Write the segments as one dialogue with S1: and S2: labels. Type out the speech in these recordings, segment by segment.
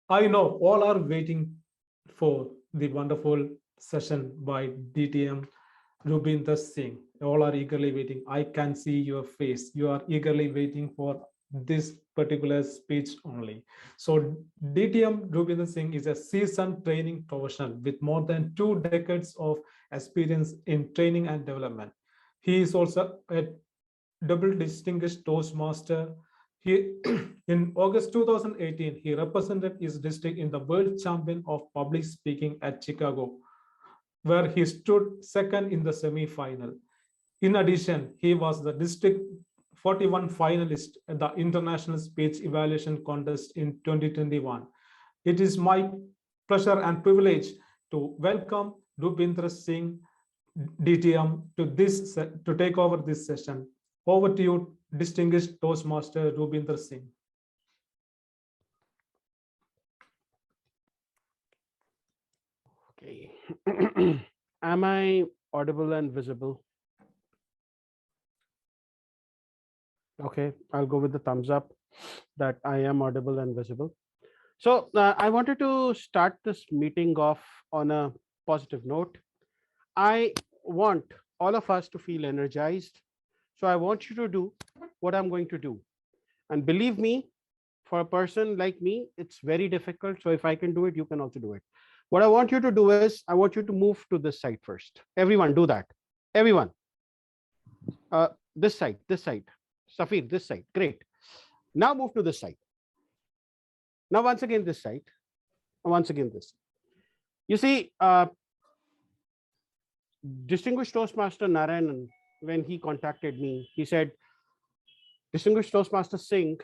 S1: I know all are waiting for the wonderful session by DTM Rupinder Singh. All are eagerly waiting. I can see your face. You are eagerly waiting for this particular speech only. So, DTM Rupinder Singh is a seasoned training professional with more than 2 decades of experience in training and development. He is also a double distinguished Toastmaster. He, in August 2018, he represented his district in the World Champion of Public Speaking at Chicago, where he stood second in the semi-final. In addition, he was the District 41 finalist at the International Speech Evaluation Contest in 2021. It is my pleasure and privilege to welcome Rupinder Singh DTM to take over this session. Over to you, distinguished Toastmaster Rupinder Singh.
S2: Okay. Am I audible and visible? Okay, I'll go with the thumbs up that I am audible and visible. So I wanted to start this meeting off on a positive note. I want all of us to feel energized. So I want you to do what I'm going to do. And believe me, for a person like me, it's very difficult. So if I can do it, you can also do it. What I want you to do is I want you to move to this side first. Everyone do that. Everyone. This side, this side. Safir, this side. Great. Now move to this side. Now once again this side. Once again this. You see, distinguished Toastmaster Narayanan, when he contacted me, he said, distinguished Toastmaster Singh,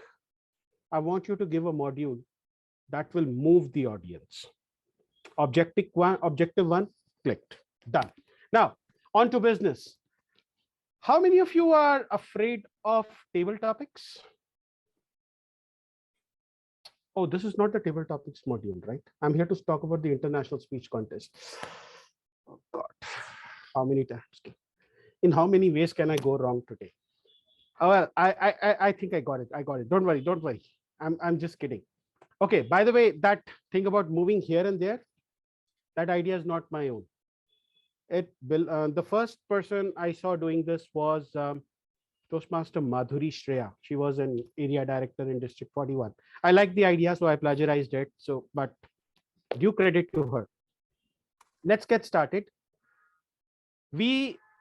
S2: I want you to give a module that will move the audience. Objective one, clicked, done. Now, on to business. How many of you are afraid of table topics? Oh, this is not the table topics module, right? I'm here to talk about the international speech contest. Oh God, how many times? In how many ways can I go wrong today? Oh, well, I think I got it. I got it. Don't worry. Don't worry. I'm just kidding. Okay. By the way, that thing about moving here and there, that idea is not my own. It will. The first person I saw doing this was Toastmaster Madhuri Shreya. She was an area director in District 41. I like the idea, so I plagiarized it. So, but due credit to her. Let's get started.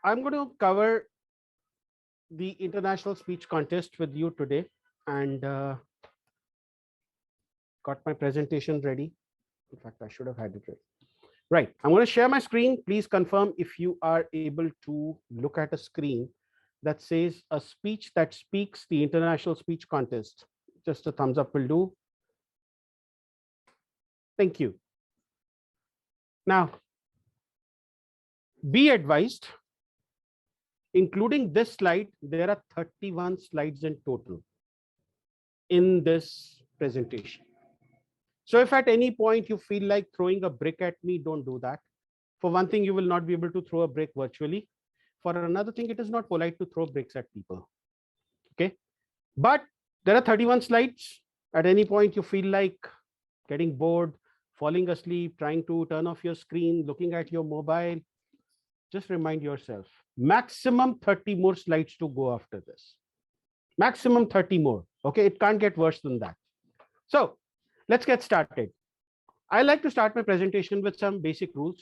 S2: I'm going to cover the international speech contest with you today, and got my presentation ready. In fact, I should have had it ready. Right. I'm going to share my screen. Please confirm if you are able to look at a screen that says a speech that speaks the international speech contest. Just a thumbs up will do. Thank you. Now, be advised, including this slide, there are 31 slides in total in this presentation. So if at any point you feel like throwing a brick at me, don't do that. For one thing, you will not be able to throw a brick virtually. For another thing, it is not polite to throw bricks at people. Okay. But there are 31 slides. At any point you feel like getting bored, falling asleep, trying to turn off your screen, looking at your mobile, just remind yourself, maximum 30 more slides to go after this. Maximum 30 more. Okay. It can't get worse than that. So let's get started. I like to start my presentation with some basic rules.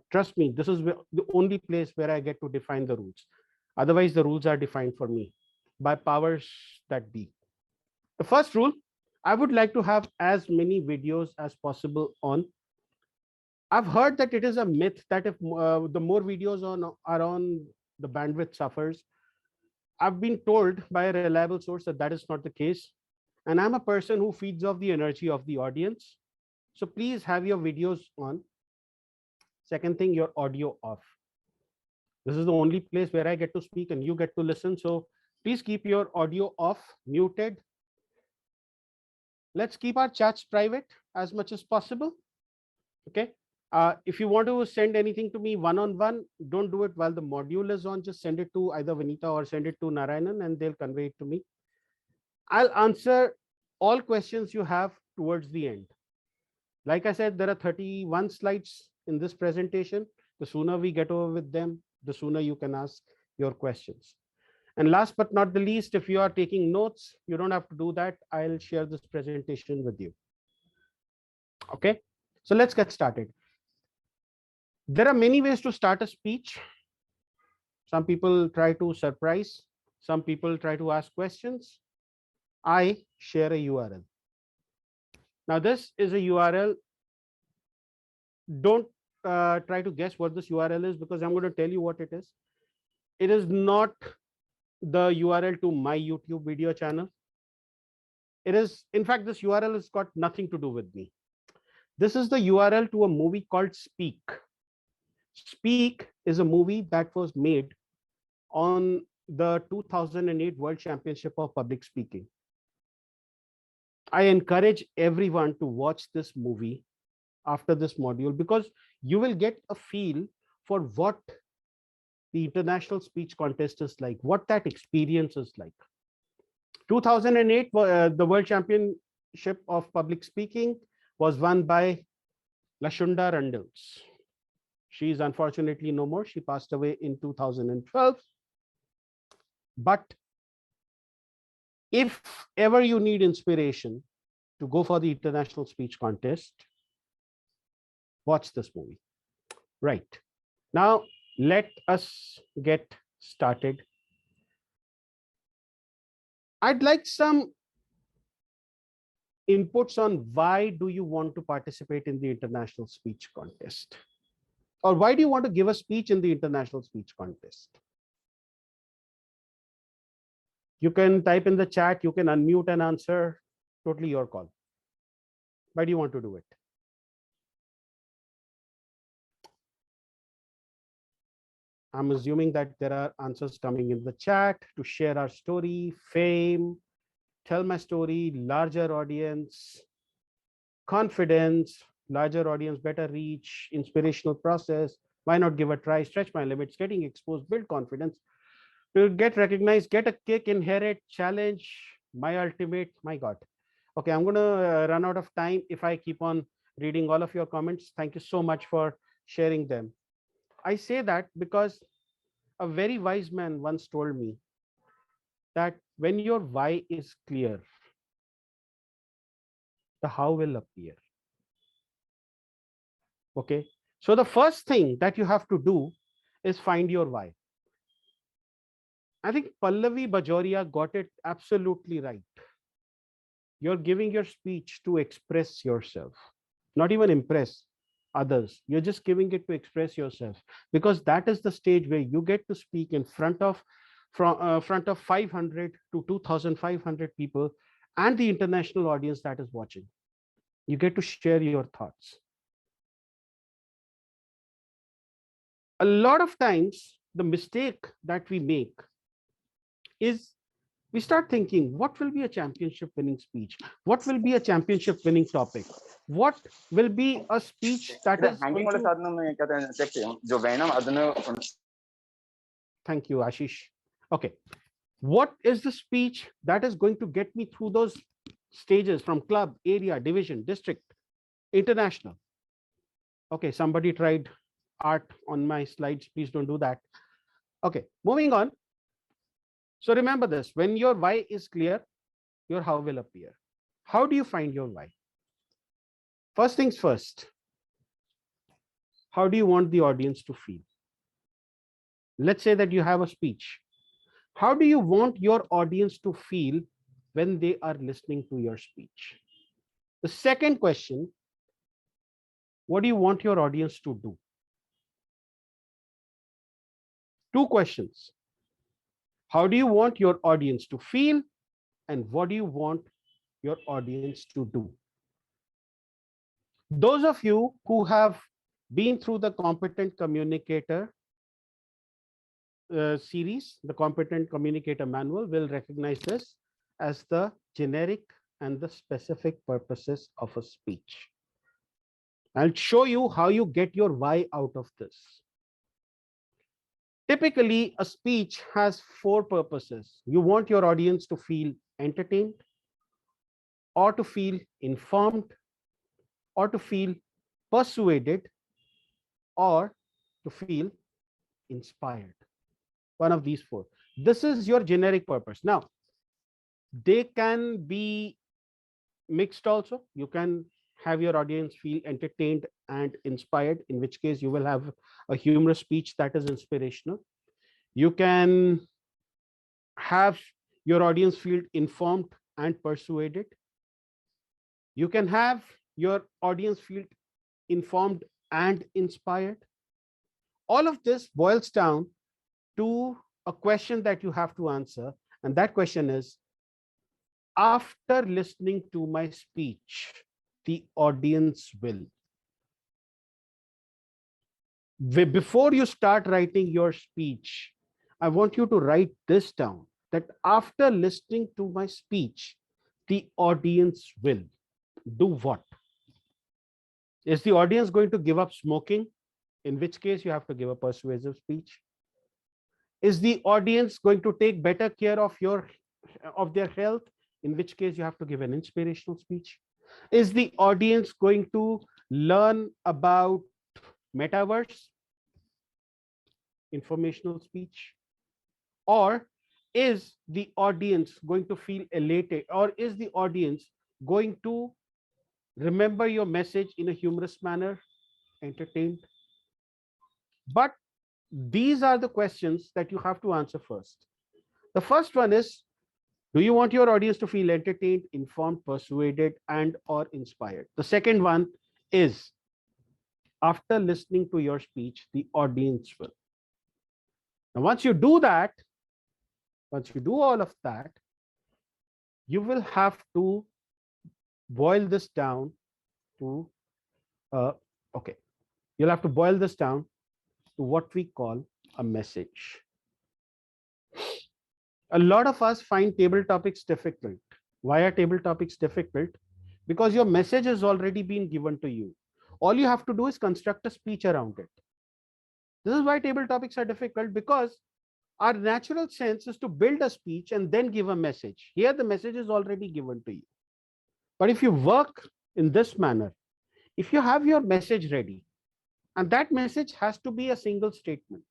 S2: Trust me, this is the only place where I get to define the rules. Otherwise, the rules are defined for me by powers that be. The first rule, I would like to have as many videos as possible on. I've heard that it is a myth that if the more videos are on, the bandwidth suffers. I've been told by a reliable source that that is not the case. And I'm a person who feeds off the energy of the audience. So please have your videos on. Second thing, your audio off. This is the only place where I get to speak and you get to listen. So please keep your audio off, muted. Let's keep our chats private as much as possible. Okay. If you want to send anything to me one-on-one, don't do it while the module is on. Just send it to either Vanita or send it to Narayanan and they'll convey it to me. I'll answer all questions you have towards the end. Like I said, there are 31 slides in this presentation. The sooner we get over with them, the sooner you can ask your questions. And last but not the least, if you are taking notes, you don't have to do that. I'll share this presentation with you. Okay, so let's get started. There are many ways to start a speech. Some people try to surprise, some people try to ask questions. I share a URL. Now, this is a URL. Don't try to guess what this URL is, because I'm going to tell you what it is. It is not the URL to my YouTube video channel. It is, in fact, this URL has got nothing to do with me. This is the URL to a movie called Speak. Speak is a movie that was made on the 2008 World Championship of Public Speaking. I encourage everyone to watch this movie after this module, because you will get a feel for what the international speech contest is like, what that experience is like. 2008, the World Championship of Public Speaking was won by Lashunda Randalls. She is unfortunately no more. She passed away in 2012. But if ever you need inspiration to go for the international speech contest, watch this movie. Right. Now, let us get started. I'd like some inputs on why do you want to participate in the international speech contest? Or why do you want to give a speech in the international speech contest? You can type in the chat, you can unmute and answer, totally your call. Why do you want to do it? I'm assuming that there are answers coming in the chat: to share our story, fame, tell my story, larger audience, confidence, larger audience, better reach, inspirational process, why not give a try, stretch my limits, getting exposed, build confidence, to get recognized, get a kick, inherit, challenge, my ultimate, my God. Okay, I'm going to run out of time if I keep on reading all of your comments. Thank you so much for sharing them. I say that because a very wise man once told me that when your why is clear, the how will appear. Okay, so the first thing that you have to do is find your why. I think Pallavi Bajoria got it absolutely right. You're giving your speech to express yourself, not even impress others. You're just giving it to express yourself, because that is the stage where you get to speak in front of 500 to 2,500 people and the international audience that is watching. You get to share your thoughts. A lot of times, the mistake that we make is we start thinking, what will be a championship winning speech? What will be a championship winning topic? What will be a speech that is going to... Thank you, Ashish. Okay. What is the speech that is going to get me through those stages from club, area, division, district, international? Okay, somebody tried art on my slides. Please don't do that. Okay, moving on. So remember this, when your why is clear, your how will appear. How do you find your why? First things first, how do you want the audience to feel? Let's say that you have a speech. How do you want your audience to feel when they are listening to your speech? The second question, what do you want your audience to do? Two questions. How do you want your audience to feel, and what do you want your audience to do? Those of you who have been through the Competent Communicator series, the Competent Communicator Manual, will recognize this as the generic and the specific purposes of a speech. I'll show you how you get your why out of this. Typically, a speech has four purposes. You want your audience to feel entertained, or to feel informed, or to feel persuaded, or to feel inspired. One of these four. This is your generic purpose. Now, they can be mixed also. You can have your audience feel entertained and inspired, in which case you will have a humorous speech that is inspirational. You can have your audience feel informed and persuaded. You can have your audience feel informed and inspired. All of this boils down to a question that you have to answer. And that question is, after listening to my speech, the audience will. Before you start writing your speech, I want you to write this down, that after listening to my speech, the audience will do what? Is the audience going to give up smoking? In which case you have to give a persuasive speech. Is the audience going to take better care of their health? In which case you have to give an inspirational speech. Is the audience going to learn about metaverse? Informational speech. Or is the audience going to feel elated, or is the audience going to remember your message in a humorous manner, entertained? But these are the questions that you have to answer first. The first one is, do you want your audience to feel entertained, informed, persuaded, and or inspired? The second one is, after listening to your speech, the audience will. Now, once you do that, once you do all of that, you will have to boil this down to, okay, you'll have to boil this down to what we call a message. A lot of us find table topics difficult. Why are table topics difficult? Because your message has already been given to you. All you have to do is construct a speech around it. This is why table topics are difficult, because our natural sense is to build a speech and then give a message. Here, the message is already given to you. But if you work in this manner, if you have your message ready, and that message has to be a single statement.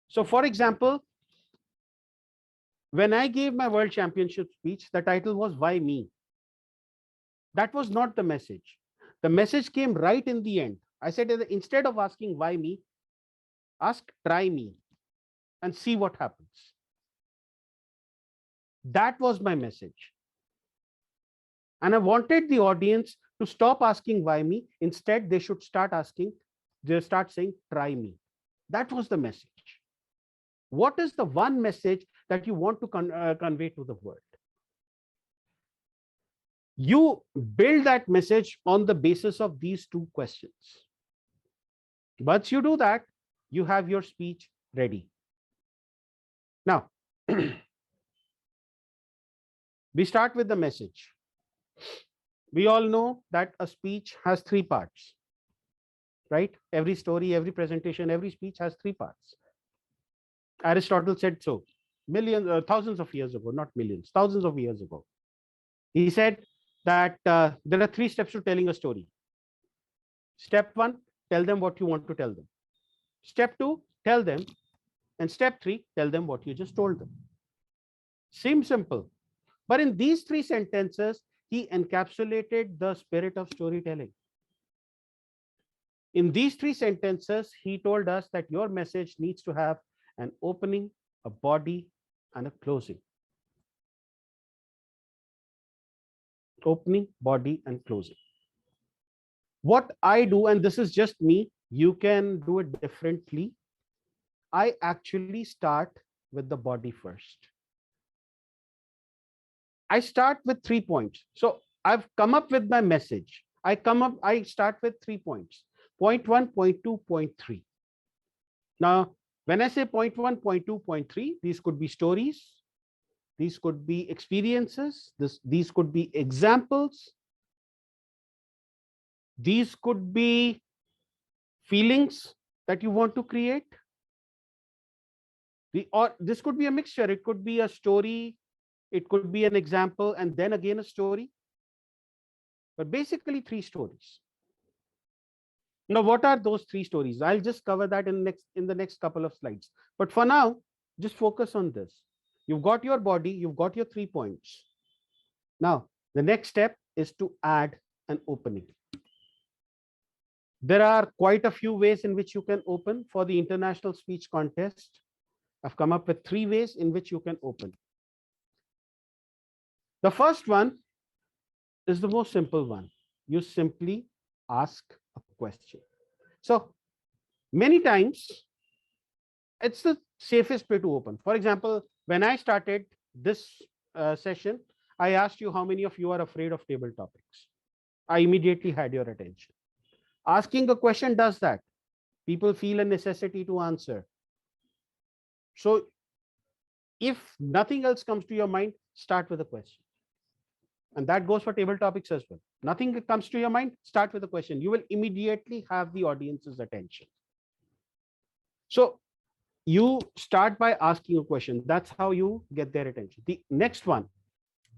S2: So, for example, when I gave my world championship speech, the title was "Why Me?" That was not the message. The message came right in the end. I said, instead of asking why me, ask try me and see what happens. That was my message. And I wanted the audience to stop asking why me. Instead, they should start saying, try me. That was the message. What is the one message that you want to convey to the world? You build that message on the basis of these two questions. Once you do that, you have your speech ready. Now, we start with the message. We all know that a speech has three parts, right? Every story, every presentation, every speech has three parts. Aristotle said so thousands of years ago, not millions, thousands of years ago. He said that there are three steps to telling a story. Step one, tell them what you want to tell them. Step two, tell them. And step three, tell them what you just told them. Seems simple. But in these three sentences, he encapsulated the spirit of storytelling. In these three sentences, he told us that your message needs to have an opening, a body, and a closing. Opening, body, and closing. What I do, and this is just me, you can do it differently. I actually start with the body first. I start with 3 points. So I've come up with my message. I start with 3 points. Point 1, point 2, point 3. Now, when I say point 1, point 2, point 3, these could be stories. These could be experiences. These could be examples. These could be feelings that you want to create. Or this could be a mixture. It could be a story. It could be an example, and then again a story. but basically 3 stories. Now, what are those 3 stories? I'll just cover that in the next couple of slides. But for now, just focus on this. You've got your body, you've got your 3 points. Now, the next step is to add an opening. There are quite a few ways in which you can open. For the international speech contest, I've come up with 3 ways in which you can open. The first one is the most simple one. You simply ask a question. So many times it's the safest way to open. For example, when I started this session, I asked you how many of you are afraid of table topics. I immediately had your attention. Asking a question does that. People feel a necessity to answer. So if nothing else comes to your mind, start with a question. And that goes for table topics as well. Nothing comes to your mind, start with a question. You will immediately have the audience's attention. So you start by asking a question. That's how you get their attention. The next one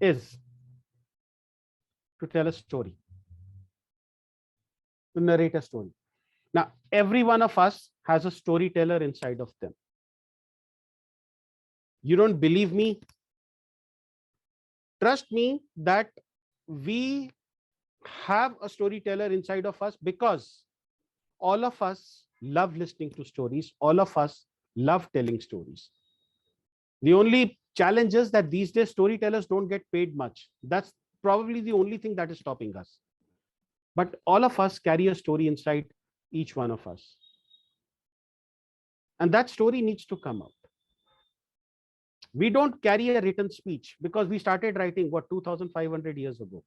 S2: is to tell a story, to narrate a story. Now, every one of us has a storyteller inside of them. You don't believe me? Trust me that we have a storyteller inside of us because all of us love listening to stories. All of us love telling stories. The only challenge is that these days storytellers don't get paid much. That's probably the only thing that is stopping us. But all of us carry a story inside each one of us. And that story needs to come out. We don't carry a written speech because we started writing, 2,500 years ago.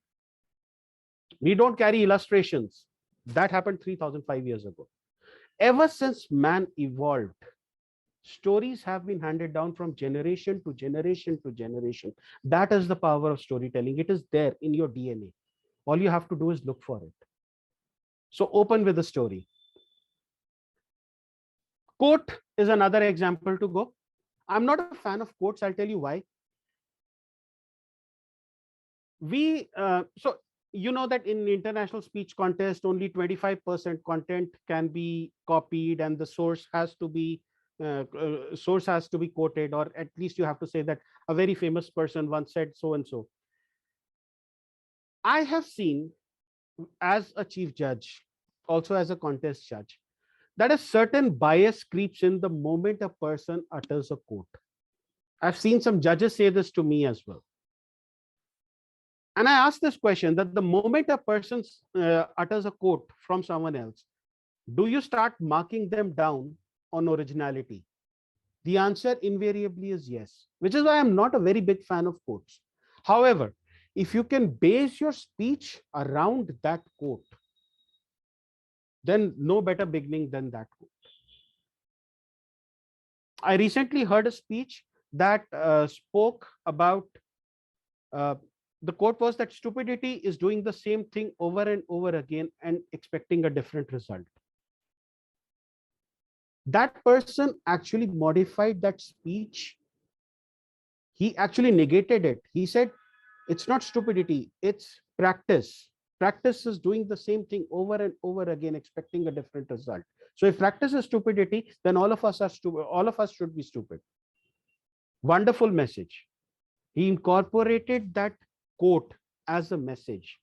S2: We don't carry illustrations. That happened 3,005 years ago. Ever since man evolved, stories have been handed down from generation to generation to generation. That is the power of storytelling. It is there in your DNA. All you have to do is look for it. So open with a story. Quote is another example to go. I'm not a fan of quotes. I'll tell you why. So you know that in international speech contest, only 25% content can be copied, and the source has to be quoted, or at least you have to say that a very famous person once said so and so. I have seen, as a chief judge, also as a contest judge, that a certain bias creeps in the moment a person utters a quote. I've seen some judges say this to me as well. And I asked this question, that the moment a person utters a quote from someone else, do you start marking them down on originality? The answer invariably is yes, which is why I'm not a very big fan of quotes. However, if you can base your speech around that quote, then no better beginning than that quote. I recently heard a speech that spoke about, the quote was that stupidity is doing the same thing over and over again and expecting a different result. That person actually modified that speech. He actually negated it. He said, it's not stupidity, it's practice. Practice is doing the same thing over and over again, expecting a different result. So if practice is stupidity, then all of us are stupid. All of us should be stupid. Wonderful message. He incorporated that quote as a message.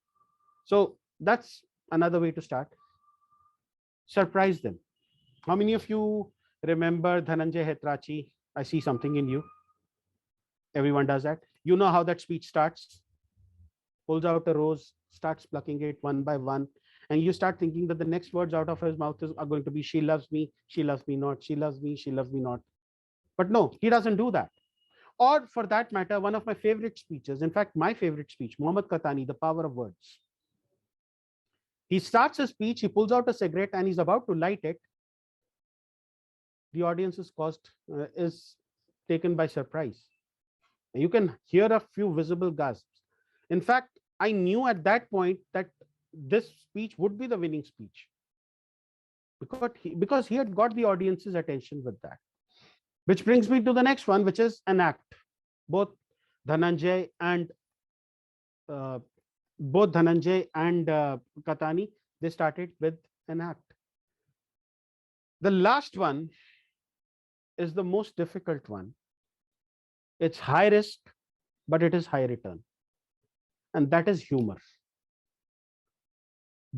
S2: So that's another way to start. Surprise them. How many of you remember Dhananjay Hetrachi? I see something in you. Everyone does that. You know how that speech starts. Pulls out a rose, starts plucking it one by one, and you start thinking that the next words out of his mouth are going to be, she loves me not, she loves me not. But no, he doesn't do that. Or for that matter, one of my favorite speeches, in fact, my favorite speech, Muhammad Katani, The Power of Words. He starts his speech, he pulls out a cigarette and he's about to light it. The audience is taken by surprise. You can hear a few visible gasps. In fact, I knew at that point that this speech would be the winning speech because he had got the audience's attention with that. Which brings me to the next one, which is an act. Both Dhananjay and both Dhananjay and Katani, they started with an act. The last one is the most difficult one. It's high risk, but it is high return. And that is humor.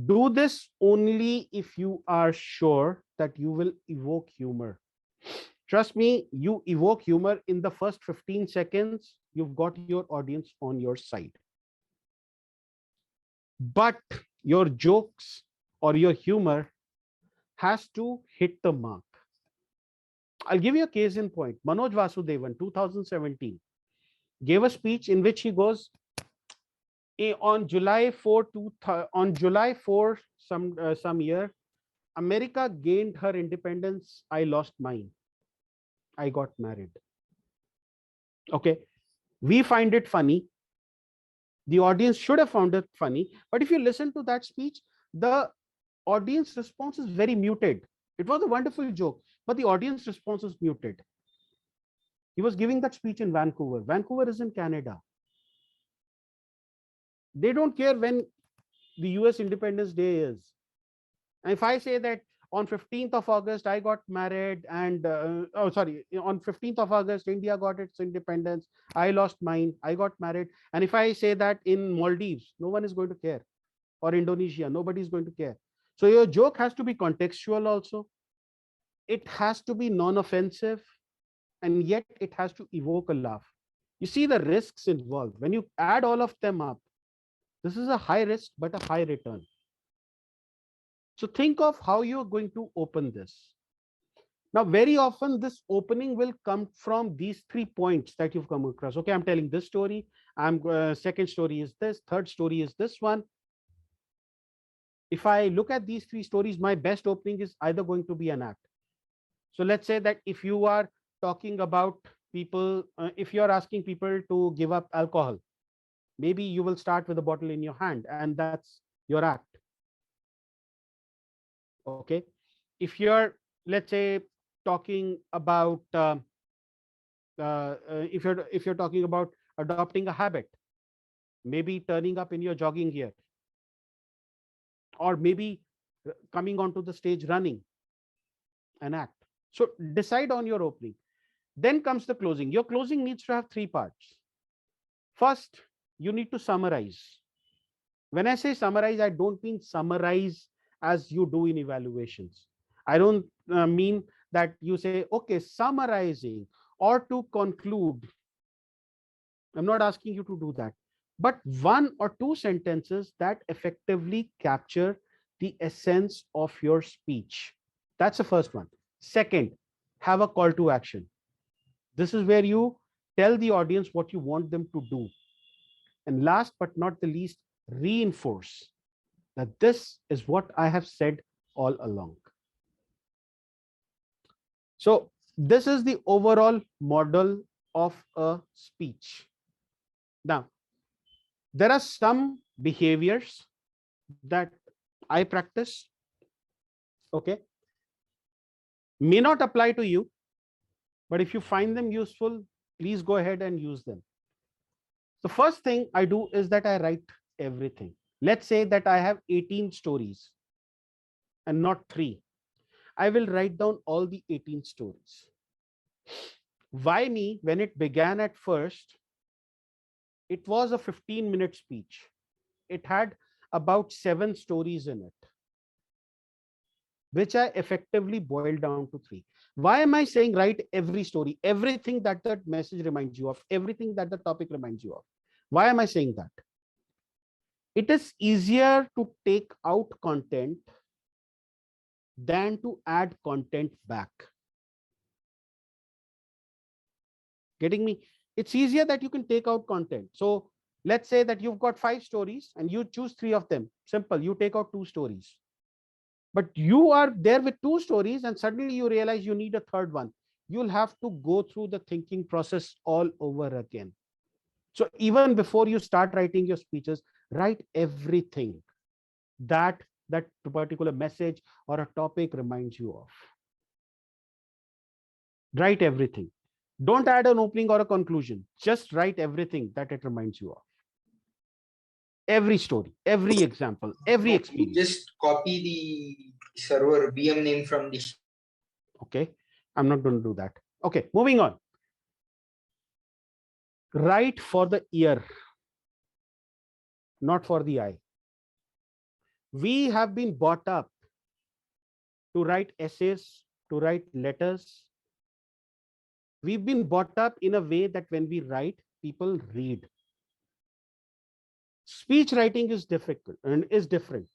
S2: Do this only if you are sure that you will evoke humor. Trust me, you evoke humor in the first 15 seconds, you've got your audience on your side. But your jokes or your humor has to hit the mark. I'll give you a case in point. Manoj Vasudevan, 2017, gave a speech in which he goes, on July 4, on July 4, some year, America gained her independence. I lost mine. I got married. Okay. We find it funny. The audience should have found it funny. But if you listen to that speech, the audience response is very muted. It was a wonderful joke, but the audience response is muted. He was giving that speech in Vancouver. Vancouver is in Canada. They don't care when the US Independence Day is. And if I say that on 15th of August, I got married and, on 15th of August, India got its independence. I lost mine. I got married. And if I say that in Maldives, no one is going to care. Or Indonesia, nobody is going to care. So your joke has to be contextual also. It has to be non-offensive. And yet it has to evoke a laugh. You see the risks involved. When you add all of them up, this is a high risk, but a high return. So think of how you're going to open this. Now, very often this opening will come from these 3 points that you've come across. Okay, I'm telling this story. Second story is this. Third story is this one. If I look at these 3 stories, my best opening is either going to be an act. So let's say that if you are talking about people, if you're asking people to give up alcohol, maybe you will start with a bottle in your hand, and that's your act. Okay. If you're, let's say, talking about if you're talking about adopting a habit, maybe turning up in your jogging gear, or maybe coming onto the stage running, an act. So decide on your opening. Then comes the closing. Your closing needs to have 3 parts. First, you need to summarize. When I say summarize, I don't mean summarize as you do in evaluations. I don't mean that you say, okay, summarizing or to conclude. I'm not asking you to do that, but 1 or 2 sentences that effectively capture the essence of your speech. That's the first one. Second, have a call to action. This is where you tell the audience what you want them to do. And last but not the least, reinforce that this is what I have said all along. So this is the overall model of a speech. Now, there are some behaviors that I practice. Okay. May not apply to you, but if you find them useful, please go ahead and use them. The first thing I do is that I write everything. Let's say that I have 18 stories and not 3. I will write down all the 18 stories. Why me? When it began at first, it was a 15-minute speech. It had about 7 stories in it, which I effectively boiled down to 3. Why am I saying write every story, everything that the message reminds you of, everything that the topic reminds you of? Why am I saying that? It is easier to take out content than to add content back. Getting me? It's easier that you can take out content. So let's say that you've got 5 stories and you choose 3 of them. Simple, you take out 2 stories. But you are there with 2 stories and suddenly you realize you need a third one. You'll have to go through the thinking process all over again. So even before you start writing your speeches, write everything that particular message or a topic reminds you of. Write everything. Don't add an opening or a conclusion. Just write everything that it reminds you of. Every story, every example, every
S3: You
S2: experience.
S3: just copy the server VM name from the.
S2: Okay, I'm not going to do that. Okay, moving on. Write for the ear, not for the eye. We have been brought up to write essays, to write letters. We've been brought up in a way that when we write, people read. Speech writing is difficult and is different.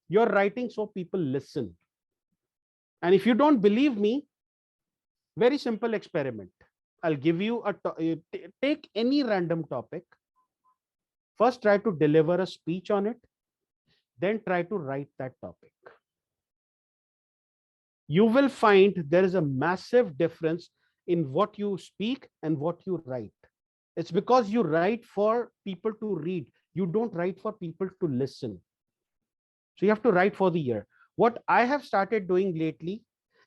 S2: You're writing so people listen. And if you don't believe me, very simple experiment. I'll give you take any random topic. First, try to deliver a speech on it. Then try to write that topic. You will find there is a massive difference in what you speak and what you write. It's because you write for people to read. You don't write for people to listen. So you have to write for the ear. What I have started doing lately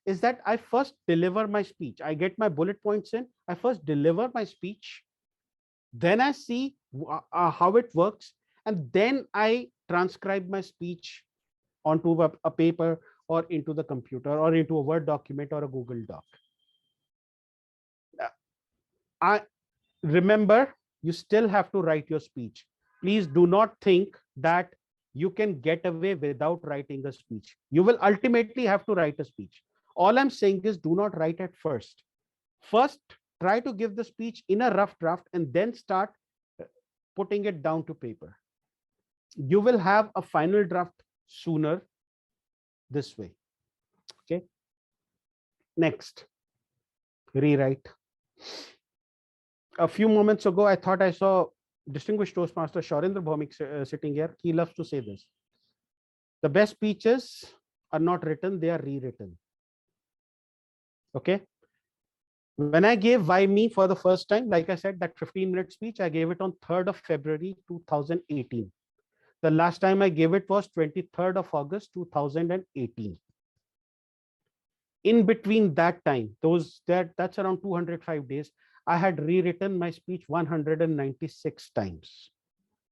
S2: is that I first deliver my speech. I get my bullet points in. I first deliver my speech. Then I see how it works. And then I transcribe my speech onto a paper or into the computer or into a Word document or a Google Doc. I remember, you still have to write your speech. Please do not think that you can get away without writing a speech. You will ultimately have to write a speech. All I'm saying is do not write at first. First, try to give the speech in a rough draft and then start putting it down to paper. You will have a final draft sooner this way. Okay. Next, rewrite. A few moments ago, I thought I saw distinguished Toastmaster Shaurendra Bhaumik sitting here. He loves to say this. The best speeches are not written, they are rewritten. Okay. When I gave Why Me for the first time, like I said, that 15-minute speech, I gave it on 3rd of February 2018. The last time I gave it was 23rd of August 2018. In between that time, that's around 205 days, I had rewritten my speech 196 times.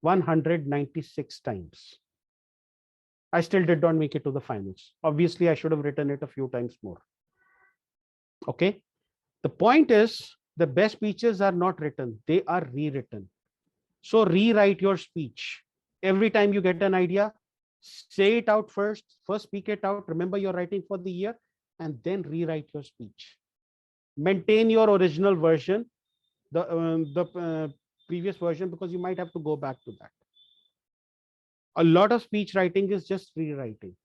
S2: 196 times. I still did not make it to the finals. Obviously, I should have written it a few times more. Okay. The point is, the best speeches are not written, they are rewritten. So rewrite your speech. Every time you get an idea, say it out first speak it out. Remember, you're writing for the year, and then rewrite your speech. Maintain your original version, the previous version, because you might have to go back to that. A lot of speech writing is just rewriting.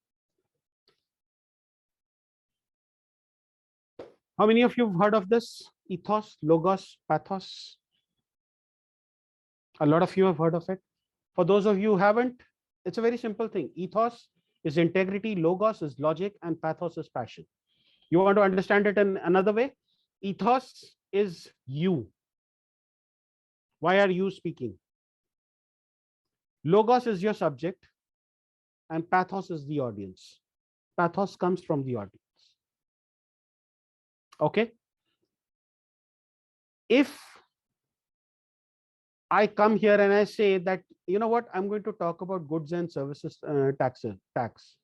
S2: How many of you have heard of this? Ethos, Logos, Pathos. A lot of you have heard of it. For those of you who haven't, it's a very simple thing. Ethos is integrity, Logos is logic, and Pathos is passion. You want to understand it in another way? Ethos is you. Why are you speaking? Logos is your subject, and Pathos is the audience. Pathos comes from the audience. Okay? If I come here and I say that, you know what, I'm going to talk about goods and services tax.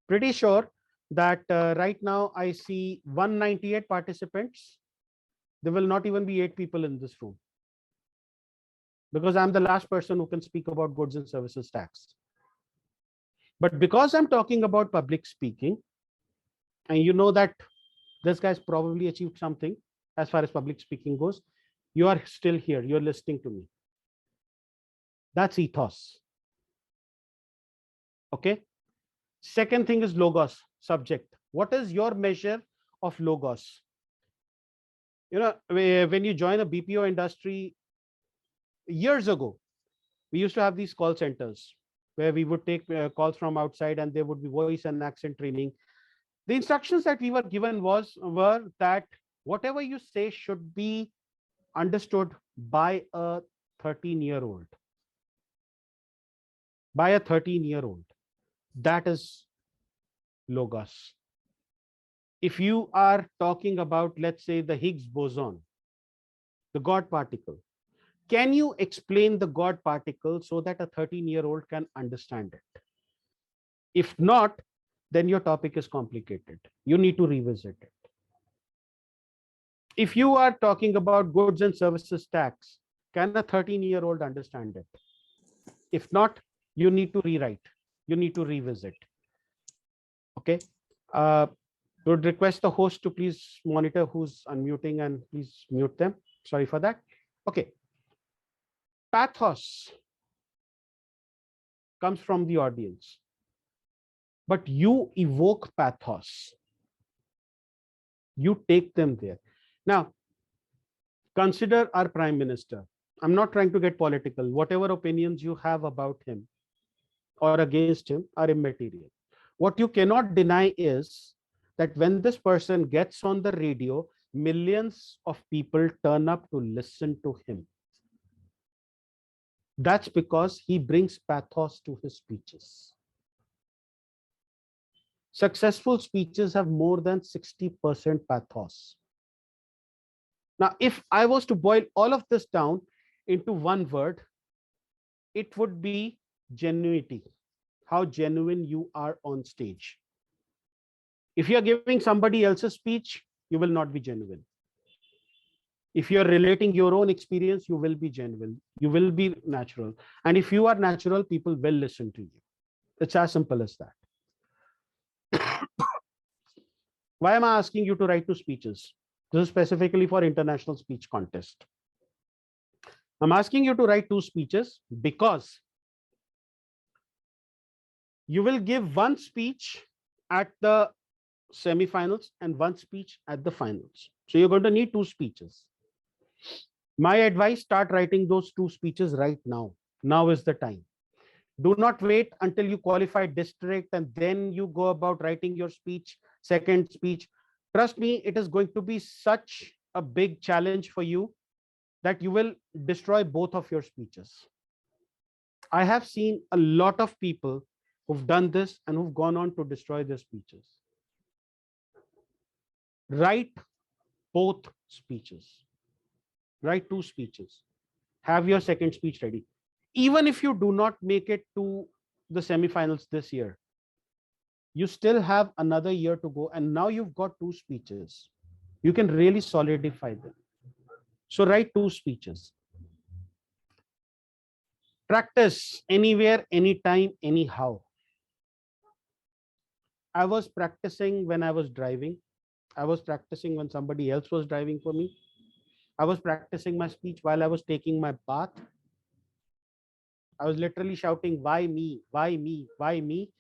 S2: Pretty sure that right now I see 198 participants. There will not even be 8 people in this room, because I'm the last person who can speak about goods and services tax. But because I'm talking about public speaking, and you know that this guy's probably achieved something as far as public speaking goes, you are still here, you're listening to me. That's ethos. Okay. Second thing is logos, subject. What is your measure of logos? You know, when you join a BPO industry, years ago, we used to have these call centers where we would take calls from outside, and there would be voice and accent training. The instructions that we were given were that whatever you say should be understood by a 13-year-old. By a 13-year-old. That is logos. If you are talking about, let's say, the Higgs boson, the God particle, Can you explain the God particle so that a 13-year-old can understand it? If not, then your topic is complicated. You need to revisit it. If you are talking about goods and services tax, can a 13-year-old understand it? If not, you need to rewrite. You need to revisit. Okay. Would request the host to please monitor who's unmuting and please mute them. Sorry for that. Okay. Pathos comes from the audience, but you evoke pathos. You take them there. Now, consider our Prime Minister. I'm not trying to get political. Whatever opinions you have about him or against him are immaterial. What you cannot deny is that when this person gets on the radio, millions of people turn up to listen to him. That's because he brings pathos to his speeches. Successful speeches have more than 60% pathos. Now, if I was to boil all of this down into one word, it would be genuinity. How genuine you are on stage. If you're giving somebody else's speech, you will not be genuine. If you're relating your own experience, you will be genuine. You will be natural. And if you are natural, people will listen to you. It's as simple as that. Why am I asking you to write 2 speeches? This is specifically for international speech contest. I'm asking you to write 2 speeches because you will give 1 speech at the semifinals and 1 speech at the finals. So you're going to need 2 speeches. My advice, start writing those 2 speeches right now. Now is the time. Do not wait until you qualify district and then you go about writing your speech, second speech. Trust me, it is going to be such a big challenge for you that you will destroy both of your speeches. I have seen a lot of people who've done this and who've gone on to destroy their speeches. Write both speeches. Write 2 speeches. Have your second speech ready. Even if you do not make it to the semifinals this year, you still have another year to go. And now you've got 2 speeches. You can really solidify them. So write 2 speeches. Practice anywhere, anytime, anyhow. I was practicing when I was driving. I was practicing when somebody else was driving for me. I was practicing my speech while I was taking my bath. I was literally shouting, why me? Why me? Why me?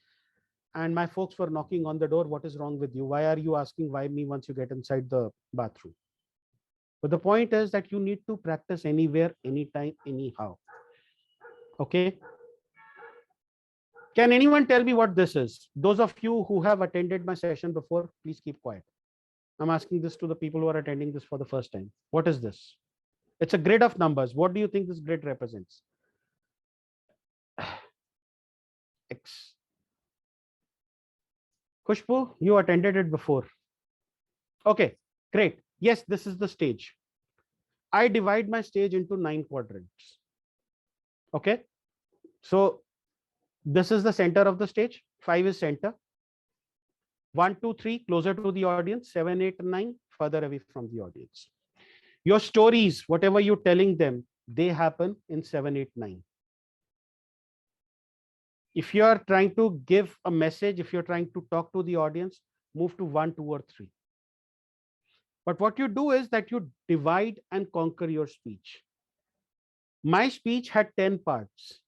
S2: And my folks were knocking on the door. What is wrong with you? Why are you asking why me once you get inside the bathroom? But the point is that you need to practice anywhere, anytime, anyhow. Okay. Can anyone tell me what this is? Those of you who have attended my session before, please keep quiet. I'm asking this to the people who are attending this for the first time. What is this? It's a grid of numbers. What do you think this grid represents? X. Khushbu, you attended it before. Okay, great. Yes, this is the stage. I divide my stage into 9 quadrants. Okay, so this is the center of the stage. 5 is center. 1, 2, 3 closer to the audience. 7, 8, and 9 further away from the audience. Your stories, whatever you're telling them, they happen in 7, 8, 9. If you are trying to give a message, if you're trying to talk to the audience, move to 1, 2, or 3. But what you do is that you divide and conquer your speech. My speech had 10 parts.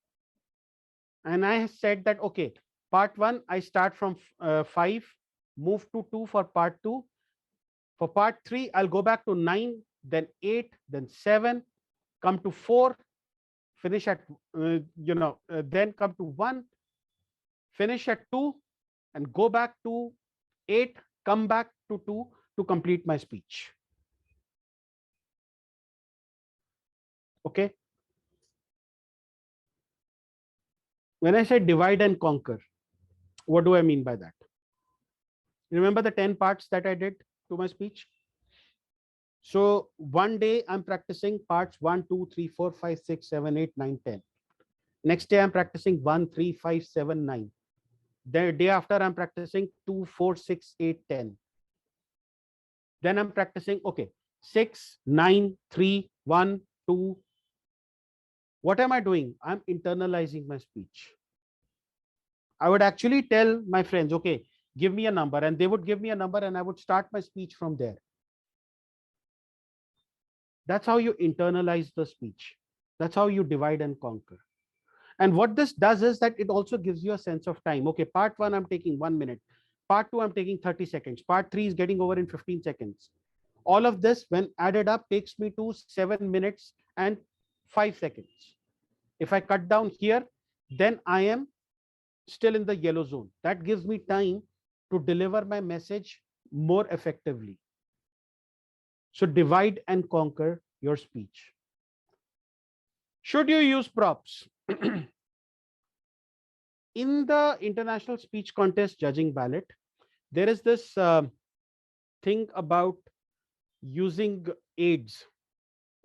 S2: And I said that, okay, part 1, I start from 5, move to 2 for part 2. For part 3, I'll go back to 9, then 8, then 7, come to 4, finish at, then come to 1, finish at 2, and go back to 8, come back to 2 to complete my speech. Okay. When I say divide and conquer, what do I mean by that? Remember the 10 parts that I did to my speech? So one day I'm practicing parts 1, 2, 3, 4, 5, 6, 7, 8, 9, 10. Next day I'm practicing 1, 3, 5, 7, 9. The day after I'm practicing 2, 4, 6, 8, 10. Then I'm practicing, okay, 6, 9, 3, 1, 2. What am I doing? I'm internalizing my speech. I would actually tell my friends, okay, give me a number, and they would give me a number, and I would start my speech from there. That's how you internalize the speech. That's how you divide and conquer. And what this does is that it also gives you a sense of time. Okay, part 1, I'm taking 1 minute. Part 2, I'm taking 30 seconds. Part 3 is getting over in 15 seconds. All of this, when added up, takes me to 7 minutes and 5 seconds. If I cut down here, then I am still in the yellow zone. That gives me time to deliver my message more effectively. So divide and conquer your speech. Should you use props? In the International Speech Contest judging ballot, there is this thing about using aids.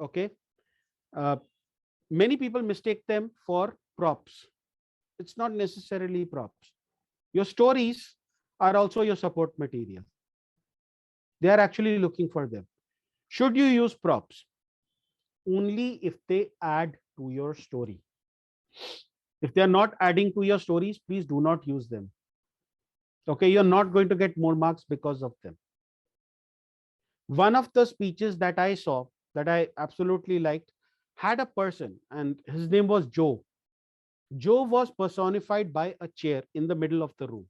S2: Okay. Many people mistake them for props. It's not necessarily props. Your stories are also your support material. They are actually looking for them. Should you use props? Only if they add to your story. If they are not adding to your stories, please do not use them. Okay, you're not going to get more marks because of them. One of the speeches that I saw that I absolutely liked had a person, and his name was Joe. Joe was personified by a chair in the middle of the room.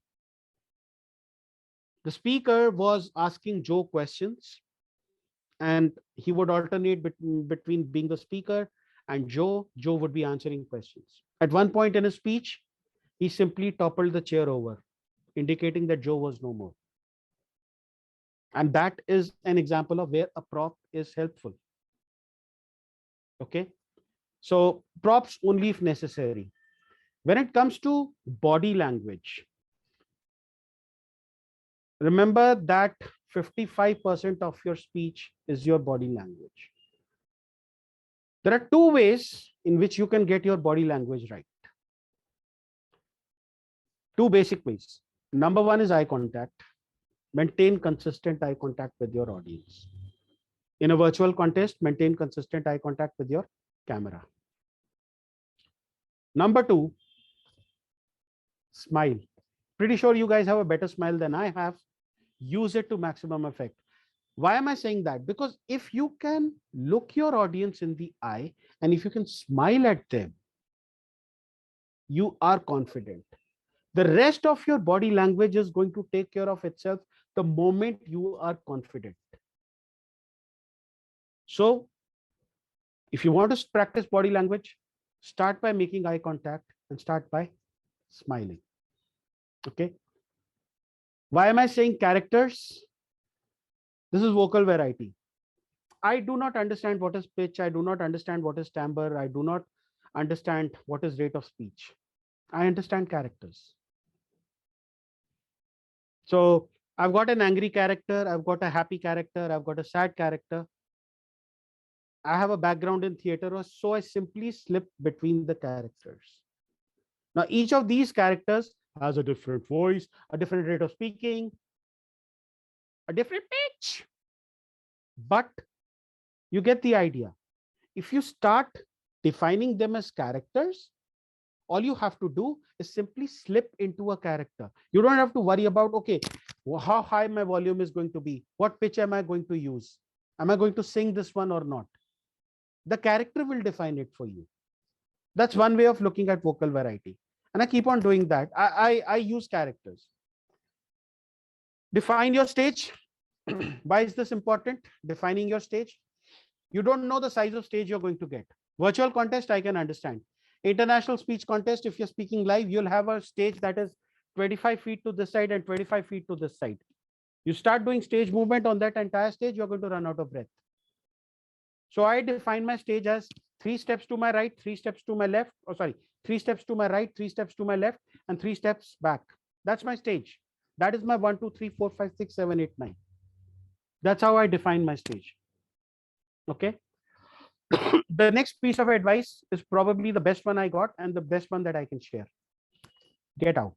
S2: The speaker was asking Joe questions, and he would alternate between being the speaker and Joe. Joe would be answering questions. At one point in his speech, he simply toppled the chair over, indicating that Joe was no more. And that is an example of where a prop is helpful. Okay. So props only if necessary. When it comes to body language, remember that 55% of your speech is your body language. There are two ways in which you can get your body language right. Two basic ways. Number one is eye contact. Maintain consistent eye contact with your audience. In a virtual contest, maintain consistent eye contact with your camera. Number two, smile. Pretty sure you guys have a better smile than I have. Use it to maximum effect. Why am I saying that? Because if you can look your audience in the eye and if you can smile at them, you are confident. The rest of your body language is going to take care of itself the moment you are confident. So if you want to practice body language, start by making eye contact and start by smiling. Okay. Why am I saying characters? This is vocal variety. I do not understand what is pitch. I do not understand what is timbre. I do not understand what is rate of speech. I understand characters. So I've got an angry character. I've got a happy character. I've got a sad character. I have a background in theater, so I simply slip between the characters. Now, each of these characters has a different voice, a different rate of speaking, a different pitch. But you get the idea. If you start defining them as characters, all you have to do is simply slip into a character. You don't have to worry about, okay, how high my volume is going to be. What pitch am I going to use? Am I going to sing this one or not? The character will define it for you. That's one way of looking at vocal variety. And I keep on doing that. I use characters. Define your stage. Why is this important? Defining your stage. You don't know the size of stage you're going to get. Virtual contest, I can understand. International speech contest, if you're speaking live, you'll have a stage that is 25 feet to this side and 25 feet to this side. You start doing stage movement on that entire stage, you're going to run out of breath. So I define my stage as 3 steps to my right, 3 steps to my left, 3 steps to my right, 3 steps to my left, and 3 steps back. That's my stage. That is my 1, 2, 3, 4, 5, 6, 7, 8, 9. That's how I define my stage. Okay. The next piece of advice is probably the best one I got and the best one that I can share. Get out.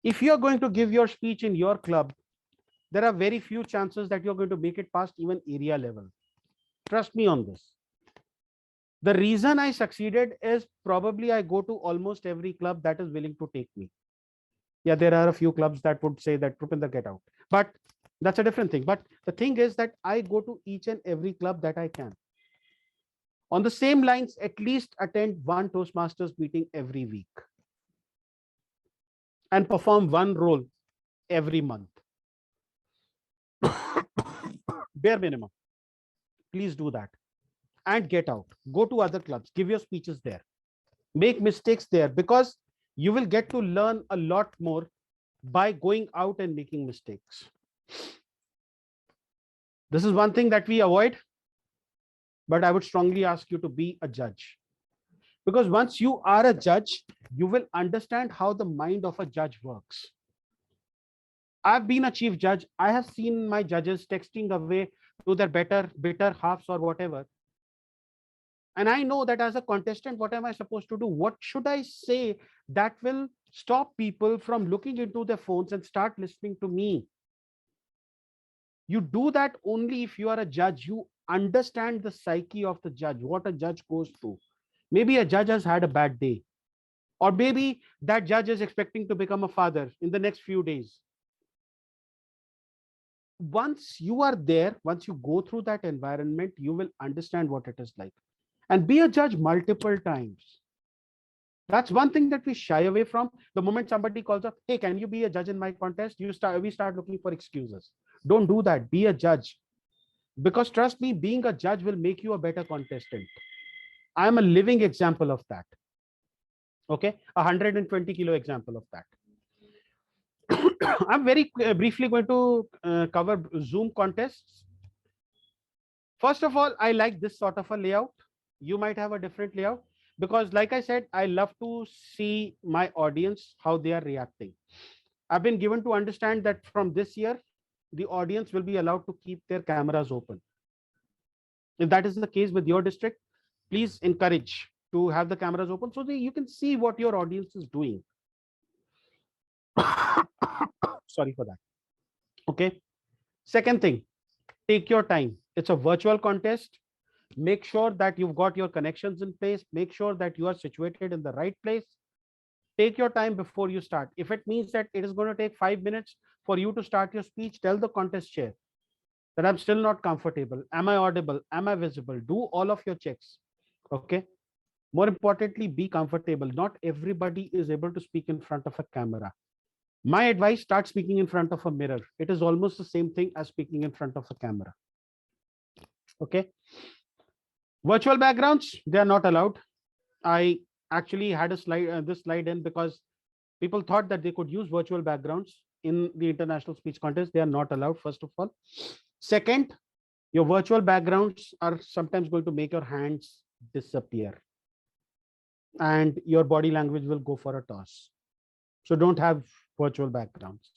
S2: If you're going to give your speech in your club, there are very few chances that you're going to make it past even area level. Trust me on this. The reason I succeeded is probably I go to almost every club that is willing to take me. Yeah, there are a few clubs that would say that Rupinder, get out. But that's a different thing. But the thing is that I go to each and every club that I can. On the same lines, at least attend one Toastmasters meeting every week and perform one role every month. Bare minimum. Please do that and get out. Go to other clubs, give your speeches there, make mistakes there, because you will get to learn a lot more by going out and making mistakes. This is one thing that we avoid, but I would strongly ask you to be a judge. Because once you are a judge, you will understand how the mind of a judge works. I've been a chief judge. I have seen my judges texting away to their bitter halves or whatever. And I know that as a contestant, what am I supposed to do? What should I say that will stop people from looking into their phones and start listening to me? You do that only if you are a judge. You understand the psyche of the judge, what a judge goes through. Maybe a judge has had a bad day, or maybe that judge is expecting to become a father in the next few days. Once you are there, once you go through that environment, you will understand what it is like. And be a judge multiple times. That's one thing that we shy away from. The moment somebody calls up, hey, can you be a judge in my contest? We start looking for excuses. Don't do that. Be a judge. Because trust me, being a judge will make you a better contestant. I am a living example of that. Okay, 120 kilo example of that. I'm very briefly going to cover Zoom contests. First of all, I like this sort of a layout. You might have a different layout, because like I said, I love to see my audience, how they are reacting. I've been given to understand that from this year, the audience will be allowed to keep their cameras open. If that is the case with your district, please encourage to have the cameras open so that you can see what your audience is doing. Sorry for that. Okay. Second thing, take your time. It's a virtual contest. Make sure that you've got your connections in place. Make sure that you are situated in the right place. Take your time before you start. If it means that it is going to take 5 minutes for you to start your speech, tell the contest chair that I'm still not comfortable. Am I audible? Am I visible? Do all of your checks. Okay. More importantly, be comfortable. Not everybody is able to speak in front of a camera. My advice, start speaking in front of a mirror. It is almost the same thing as speaking in front of a camera. Okay. Virtual backgrounds, they are not allowed. I actually had a slide, this slide in because people thought that they could use virtual backgrounds in the international speech contest. They are not allowed, first of all. Second, your virtual backgrounds are sometimes going to make your hands disappear and your body language will go for a toss. So don't have virtual backgrounds.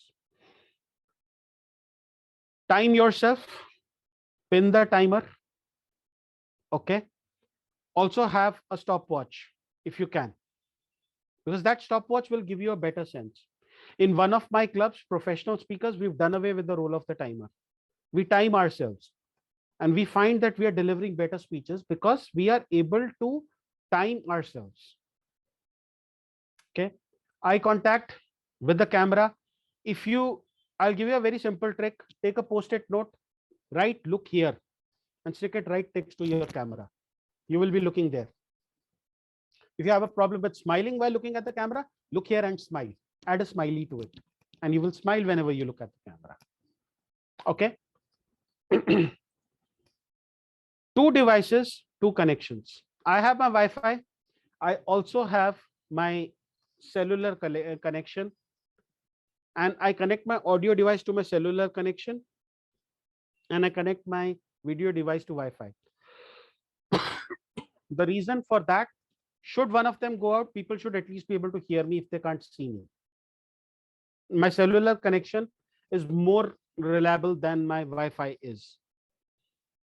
S2: Time yourself, pin the timer. Okay. Also have a stopwatch if you can, because that stopwatch will give you a better sense. In one of my clubs, professional speakers, we've done away with the role of the timer. We time ourselves and we find that we are delivering better speeches because we are able to time ourselves. Okay. Eye contact with the camera. I'll give you a very simple trick. Take a post-it note, write look here and stick it right next to your camera. You will be looking there. If you have a problem with smiling while looking at the camera, look here and smile. Add a smiley to it. And you will smile whenever you look at the camera. Okay. 2 devices, 2 connections. I have my Wi-Fi. I also have my cellular connection. And I connect my audio device to my cellular connection. And I connect my video device to Wi-Fi. The reason for that, should one of them go out, people should at least be able to hear me if they can't see me. My cellular connection is more reliable than my Wi-Fi is.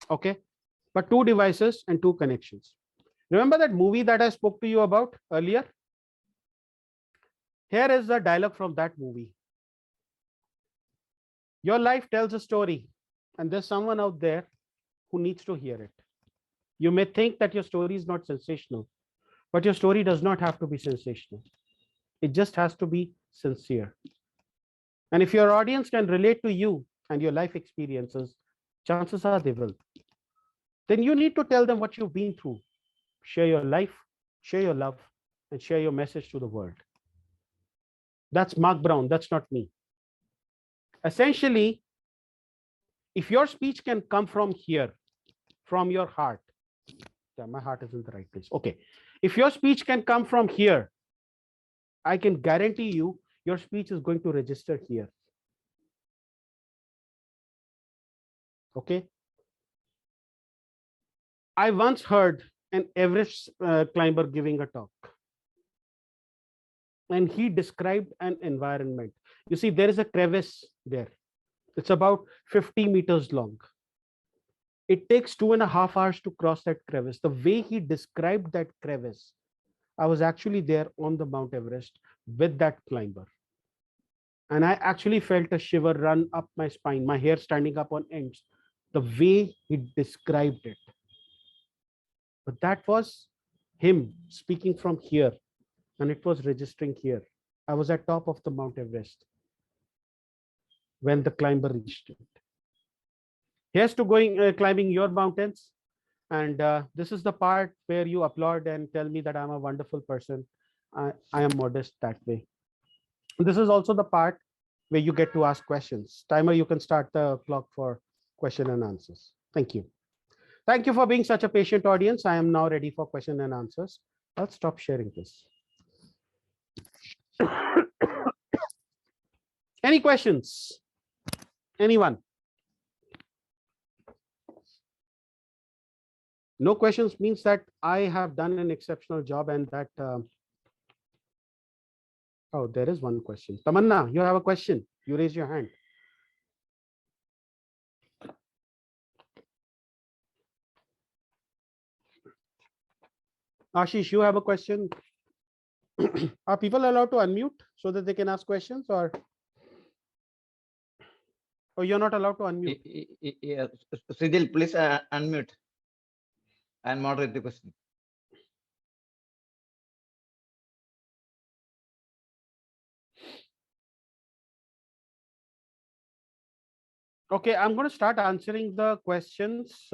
S2: Okay, but 2 devices and 2 connections. Remember that movie that I spoke to you about earlier? Here is the dialogue from that movie. Your life tells a story, and there's someone out there who needs to hear it. You may think that your story is not sensational, but your story does not have to be sensational. It just has to be sincere. And if your audience can relate to you and your life experiences, chances are they will. Then you need to tell them what you've been through. Share your life, share your love, and share your message to the world. That's Mark Brown. That's not me. Essentially, if your speech can come from here, from your heart, yeah, my heart is in the right place. Okay. If your speech can come from here, I can guarantee you your speech is going to register here. Okay. I once heard an Everest climber giving a talk, and he described an environment. You see, there is a crevice there. It's about 50 meters long. It takes 2.5 hours to cross that crevice. The way he described that crevice, I was actually there on the Mount Everest with that climber. And I actually felt a shiver run up my spine, my hair standing up on ends, the way he described it. But that was him speaking from here, and it was registering here. I was at top of the Mount Everest when the climber reached it. Here's to going climbing your mountains. And this is the part where you applaud and tell me that I'm a wonderful person. I am modest that way. This is also the part where you get to ask questions. Timer, you can start the clock for question and answers. Thank you. Thank you for being such a patient audience. I am now ready for question and answers. I'll stop sharing this. Any questions? Anyone? No questions means that I have done an exceptional job, and that oh, there is one question. Tamanna, you have a question. You raise your hand. Ashish, you have a question. Are people allowed to unmute so that they can ask questions, or you're not allowed to unmute?
S4: Yes, Sridil, please unmute and moderate the question.
S2: Okay, I'm going to start answering the questions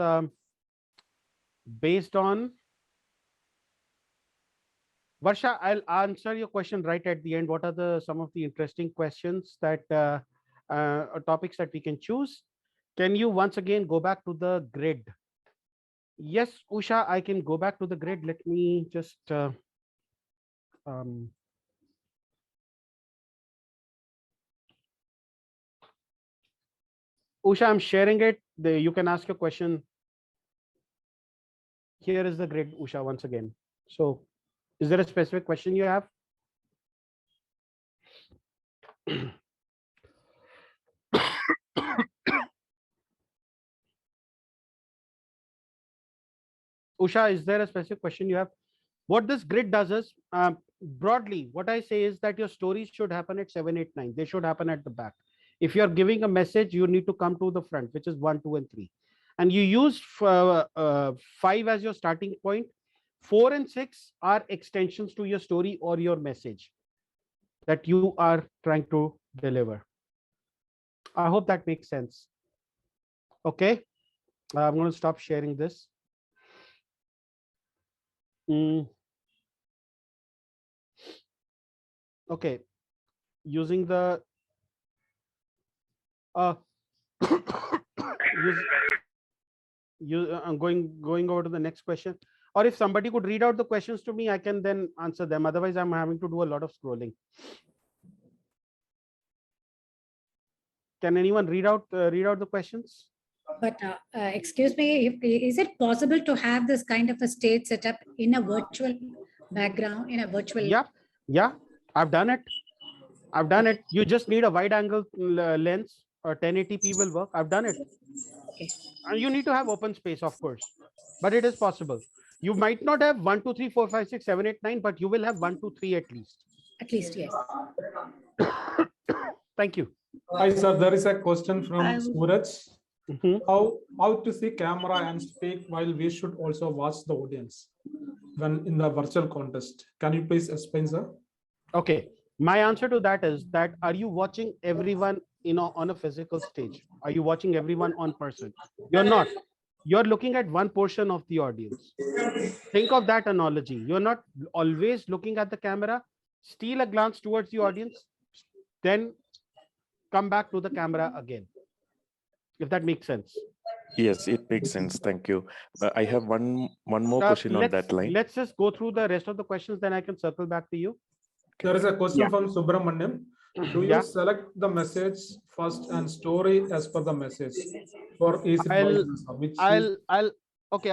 S2: based on Varsha. I'll answer your question right at the end. What are some of the interesting questions that topics that we can choose? Can you once again go back to the grid? Yes, Usha, I can go back to the grid. Let me just Usha, I'm sharing it. You can ask your question. Here is the grid, Usha, once again. So is there a specific question you have? Usha, is there a specific question you have? What this grid does is, broadly, what I say is that your stories should happen at 7, 8, 9. They should happen at the back. If you're giving a message, you need to come to the front, which is 1, 2, and 3. And you use 5 as your starting point. 4 and 6 are extensions to your story or your message that you are trying to deliver. I hope that makes sense. Okay, I'm going to stop sharing this. Okay, using the I'm going over to the next question. Or if somebody could read out the questions to me, I can then answer them. Otherwise, I'm having to do a lot of scrolling. Can anyone read out the questions?
S5: But excuse me, is it possible to have this kind of a stage setup in a virtual background, in a virtual?
S2: Yeah, I've done it. You just need a wide angle lens, or 1080p will work. I've done it.
S5: Okay.
S2: And you need to have open space, of course, but it is possible. You might not have 1, 2, 3, 4, 5, 6, 7, 8, 9, but you will have 1, 2, 3 at least.
S5: At least, yes.
S2: Thank you.
S1: Hi, sir. There is a question from
S5: I-
S1: Suraj.
S2: Mhm.
S1: How to see camera and speak while we should also watch the audience when in the virtual contest? Can you please explain, sir?
S2: Okay. My answer to that is that, are you watching everyone on a physical stage? Are you watching everyone on person? You're not. You're looking at one portion of the audience. Think of that analogy. You're not always looking at the camera. Steal a glance towards the audience, then come back to the camera again. If that makes sense.
S6: Yes, it makes sense. Thank you. I have one more question on that line.
S2: Let's just go through the rest of the questions, then I can circle back to you.
S1: There is a question
S2: Yeah.
S1: from Subramaniam. Do you
S2: Yeah.
S1: select the message first and story as per the message, or is it
S2: I'll-
S1: vice versa? Which is-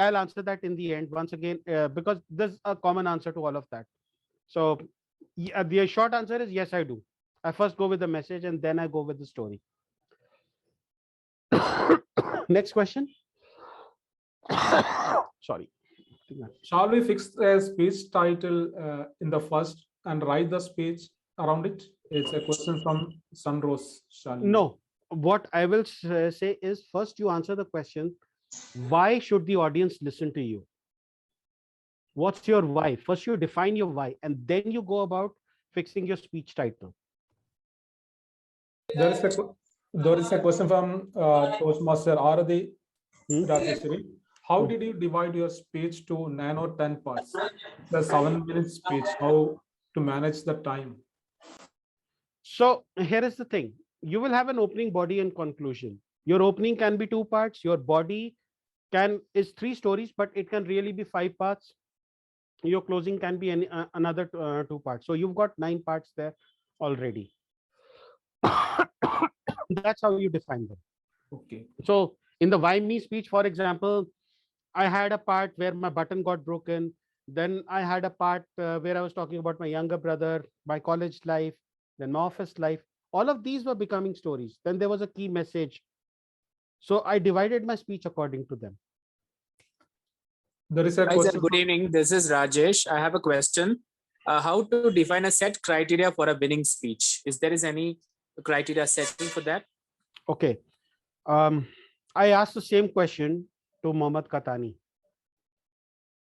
S2: I'll answer that in the end once again, because there's a common answer to all of that. So the short answer is yes, I do. I first go with the message and then I go with the story. Next question. Sorry.
S1: Shall we fix a speech title in the first and write the speech around it? It's a question from Sunrose.
S2: No, what I will say is, first you answer the question, why should the audience listen to you? What's your why? First you define your why, and then you go about fixing your speech title.
S1: There is a question from Toastmaster Aradi Rajeshwari. How did you divide your speech to 9 or 10 parts? The 7-minute speech, how to manage the time?
S2: So here is the thing. You will have an opening, body, and conclusion. Your opening can be 2 parts. Your body is 3 stories, but it can really be 5 parts. Your closing can be another 2 parts. So you've got 9 parts there already. That's how you define them.
S1: Okay.
S2: So in the why me speech, for example, I had a part where my button got broken. Then I had a part where I was talking about my younger brother, my college life, then my office life. All of these were becoming stories. Then there was a key message. So I divided my speech according to them.
S1: There is a
S7: Hi, sir.
S1: question.
S7: Good evening. This is Rajesh. I have a question. How to define a set criteria for a winning speech? Is there any criteria setting for that?
S2: Okay. I asked the same question to Mohammad Katani.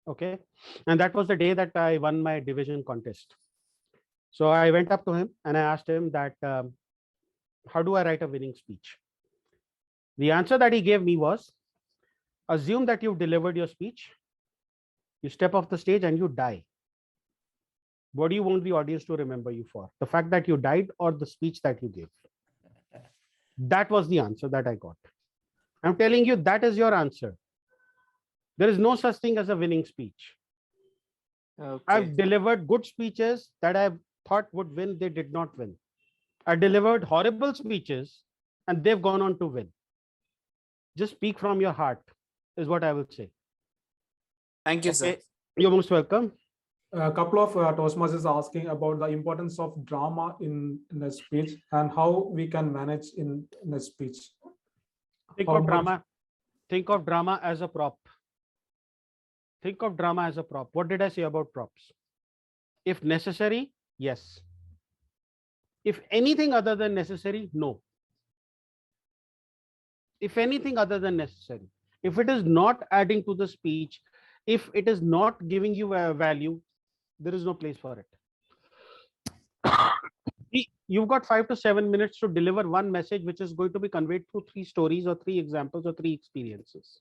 S2: Okay. And that was the day that I won my division contest. So I went up to him and I asked him that, how do I write a winning speech? The answer that he gave me was, assume that you've delivered your speech, you step off the stage and you die. What do you want the audience to remember you for? The fact that you died or the speech that you gave? That was the answer that I got. I'm telling you, that is your answer. There is no such thing as a winning speech.
S7: Okay.
S2: I've delivered good speeches that I thought would win, they did not win. I delivered horrible speeches and they've gone on to win. Just speak from your heart is what I will say.
S7: Thank you, sir.
S2: Okay. You're most welcome.
S1: A couple of Toastmasters are asking about the importance of drama in a speech and how we can manage in a speech.
S2: Think
S1: How
S2: of
S1: much-
S2: drama. Think of drama as a prop. Think of drama as a prop. What did I say about props? If necessary, yes. If anything other than necessary, no. If anything other than necessary, if it is not adding to the speech, if it is not giving you a value, there is no place for it. You've got 5 to 7 minutes to deliver one message which is going to be conveyed through 3 stories or 3 examples or 3 experiences.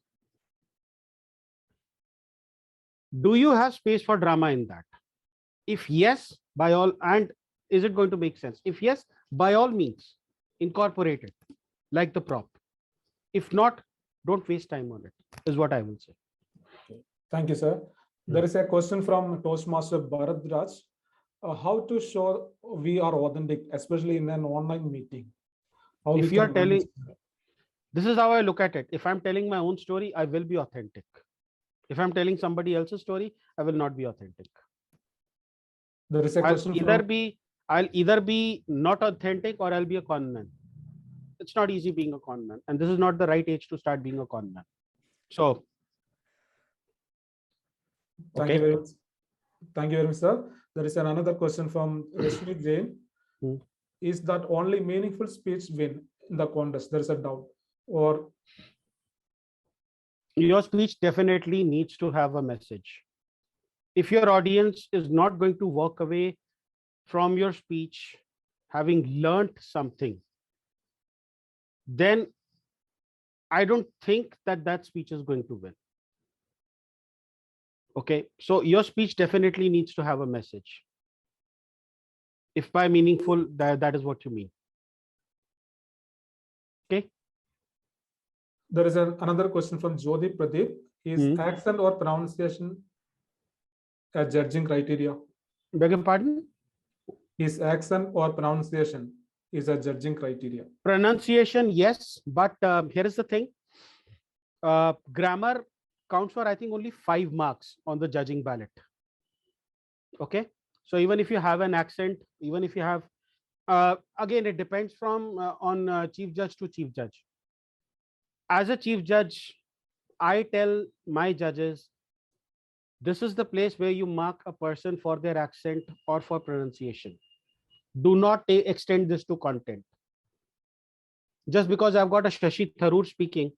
S2: Do you have space for drama in that? If yes, by all, and is it going to make sense? If yes, by all means, incorporate it like the prop. If not, don't waste time on it, is what I will say.
S1: Thank you, sir. There is a question from Toastmaster Bharat Raj. How to show we are authentic, especially in an online meeting? How
S2: If
S1: we
S2: you are
S1: can
S2: telling,
S1: manage-
S2: this is how I look at it. If I'm telling my own story, I will be authentic. If I'm telling somebody else's story, I will not be authentic.
S1: There is a question
S2: I'll either be not authentic or I'll be a con man. it's not easy being a con man, and this is not the right age to start being a con man. So,
S1: Thank
S2: okay.
S1: you very much. Thank you very much, sir. There is another question from Rashmi Jain.
S2: Hmm.
S1: Is that only meaningful speech win in the contest? There is a doubt. Or
S2: Your speech definitely needs to have a message. If your audience is not going to walk away from your speech having learned something, then I don't think that that speech is going to win. Okay, so your speech definitely needs to have a message. If by meaningful, that is what you mean. Okay.
S1: there is another question from Jyoti Pradeep. Is accent or pronunciation a judging criteria?
S2: Beg your pardon?
S1: Is accent or pronunciation is a judging criteria?
S2: Pronunciation, yes, but here is the thing. Grammar counts for, I think, only 5 marks on the judging ballot. Okay, so even if you have an accent, even if you have, again, it depends from on chief judge to chief judge. As a chief judge, I tell my judges, this is the place where you mark a person for their accent or for pronunciation. Do not extend this to content. Just because I've got a Shashi Tharoor speaking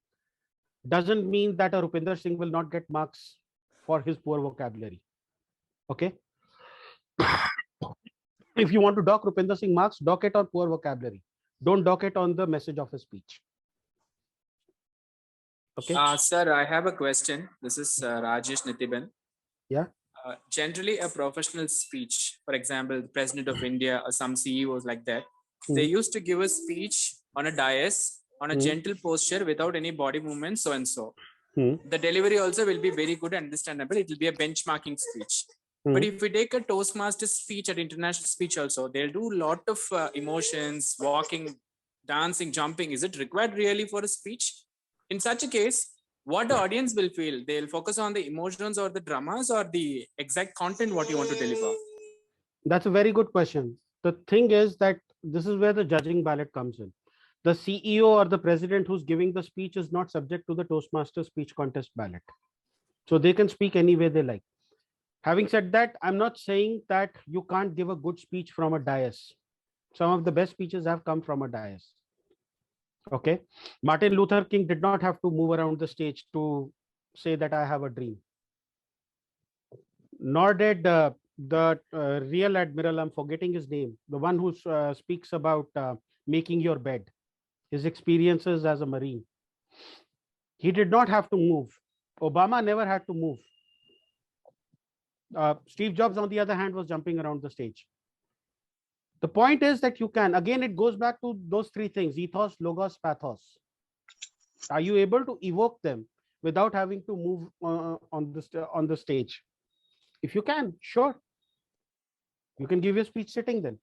S2: doesn't mean that a Rupinder Singh will not get marks for his poor vocabulary. Okay. If you want to dock Rupinder Singh marks, dock it on poor vocabulary. Don't dock it on the message of his speech. Okay.
S7: Sir, I have a question. This is Rajesh Nitiban.
S2: Yeah.
S7: Generally, a professional speech, for example, the President of India or some CEOs like that, they used to give a speech on a dais, on a gentle posture without any body movement, so and so. The delivery also will be very good and understandable. It will be a benchmarking speech. But if we take a Toastmaster speech at international speech also, they'll do a lot of emotions, walking, dancing, jumping. Is it required really for a speech? In such a case, what the audience will feel, they'll focus on the emotions or the dramas or the exact content what you want to deliver.
S2: That's a very good question. The thing is that this is where the judging ballot comes in. The CEO or the president who's giving the speech is not subject to the Toastmaster speech contest ballot. So they can speak any way they like. Having said that, I'm not saying that you can't give a good speech from a dais. Some of the best speeches have come from a dais. Okay. Martin Luther King did not have to move around the stage to say that I have a dream. Nor did the real admiral, I'm forgetting his name, the one who speaks about making your bed, his experiences as a Marine. He did not have to move. Obama never had to move. Steve Jobs, on the other hand, was jumping around the stage. The point is that you can, again, it goes back to those 3 things: ethos, logos, pathos. Are you able to evoke them without having to move on the stage? If you can, sure, you can give your speech sitting then.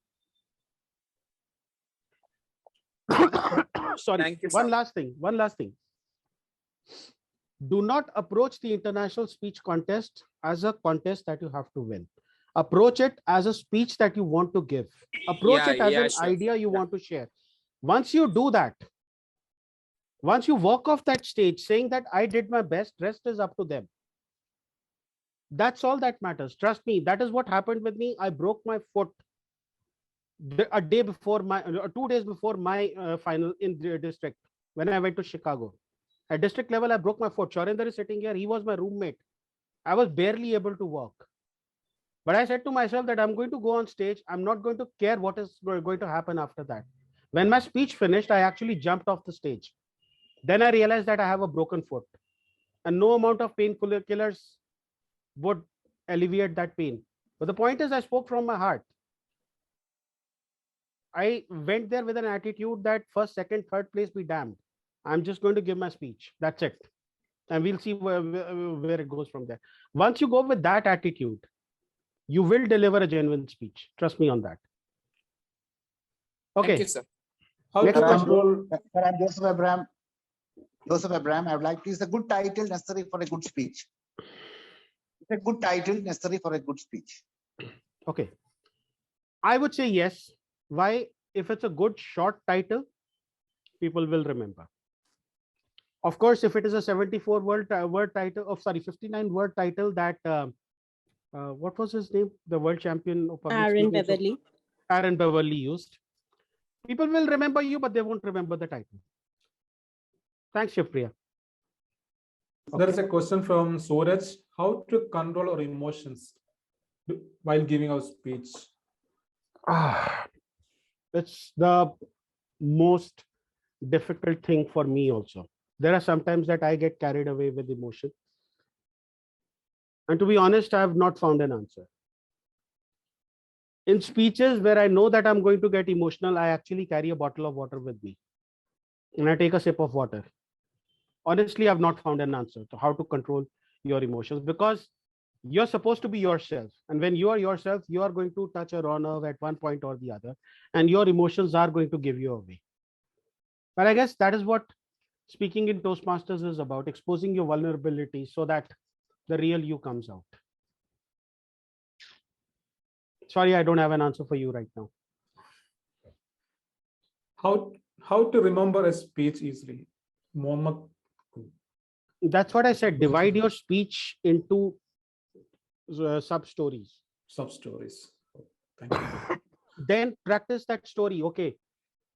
S2: Sorry.
S7: Thank you,
S2: One
S7: sir.
S2: last thing. Do not approach the international speech contest as a contest that you have to win. Approach it as a speech that you want to give. Approach it as an idea you want to share. Once you do that, once you walk off that stage saying that I did my best, rest is up to them. That's all that matters. Trust me, that is what happened with me. I broke my foot a day before 2 days before my final in the district when I went to Chicago. At district level, I broke my foot. Shorinder is sitting here. He was my roommate. I was barely able to walk. But I said to myself that I'm going to go on stage. I'm not going to care what is going to happen after that. When my speech finished, I actually jumped off the stage. Then I realized that I have a broken foot. And no amount of painkillers would alleviate that pain. But the point is, I spoke from my heart. I went there with an attitude that first, second, third place be damned. I'm just going to give my speech. That's it. And we'll see where it goes from there. Once you go with that attitude, you will deliver a genuine speech. Trust me on that. Okay.
S7: Thank you, sir.
S1: How
S2: Next
S1: to
S2: question.
S1: control?
S8: Sir, I'm Joseph Abraham. Joseph Abraham, I would like to use a good title necessary for a good speech. It's a good title necessary for a good speech.
S2: Okay. I would say yes. Why? If it's a good short title, people will remember. Of course, if it is a 74 word title, of sorry, 59 word title that, what was his name? The world champion of public
S9: Aaron
S2: speaking.
S9: Beverly.
S2: Aaron Beverly used. People will remember you, but they won't remember the title. Thanks, Shivpriya.
S1: There is a question from Suraj. How to control our emotions while giving our speech?
S2: It's the most difficult thing for me also. There are sometimes that I get carried away with emotion. And to be honest, I have not found an answer. In speeches where I know that I'm going to get emotional, I actually carry a bottle of water with me. And I take a sip of water. Honestly, I've not found an answer to how to control your emotions, because you're supposed to be yourself. And when you are yourself, you are going to touch a raw nerve at one point or the other, and your emotions are going to give you away. But I guess that is what speaking in Toastmasters is about, exposing your vulnerability so that the real you comes out. Sorry, I don't have an answer for you right now.
S1: How to remember a speech easily? Mohammed.
S2: That's what I said. Divide your speech into sub stories.
S1: Sub-stories. Thank you.
S2: Then practice that story. Okay.